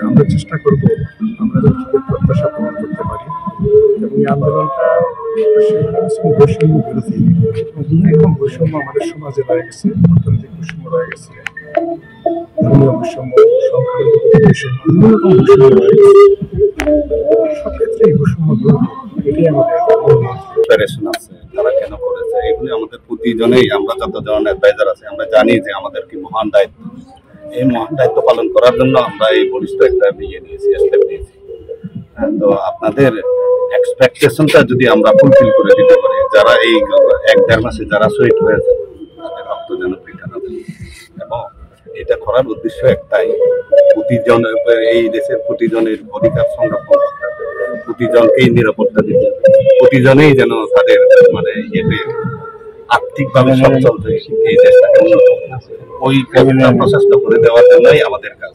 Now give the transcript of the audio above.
আমরা চেষ্টা করব আমরা যাতে প্রত্যাশা পূরণ করতে পারি এবং এই আন্দোলনটা বৈষম্য বিরোধী এরকম বৈষম্য আমাদের সমাজে রয়ে গেছে, অর্থনৈতিক বৈষম্য রয়ে গেছে, ধর্মীয় বৈষম্য, সংখ্যালঘু বৈষম্য, বিভিন্ন রকম বৈষম্য রয়ে গেছে। সব ক্ষেত্রে এই বৈষম্য দূর এটাই আমাদের প্রিপারেশন আছে, তারা কেন করেছে এগুলি আমাদের প্রতিজনেই, আমরা যতজন অ্যাডভাইজার আছে আমরা জানি যে আমাদের কি মহান দায়িত্ব। এই মহান দায়িত্ব পালন করার জন্য আমরা এই বলিষ্ঠ একটা স্টেপ নিয়েছি। তো আপনাদের এক্সপেকটেশনটা যদি আমরা ফুলফিল করে দিতে পারি, যারা এই 1-1.5 মাসে যারা শহীদ হয়েছে তাদের রক্ত যেন বৃথা না যায়, এবং এটা করার উদ্দেশ্য একটাই, প্রতিজন এই দেশের প্রতিজনের অধিকার সংরক্ষণ করতে হবে, প্রতিজনকেই নিরাপত্তা দিতে হবে, প্রতিজনেই যেন তাদের মানে আর্থিকভাবে সচ্ছল হয়ে এই দেশটাকে উন্নত ওই প্রচেষ্টা করে দেওয়ার জন্যই আমাদের কাজ।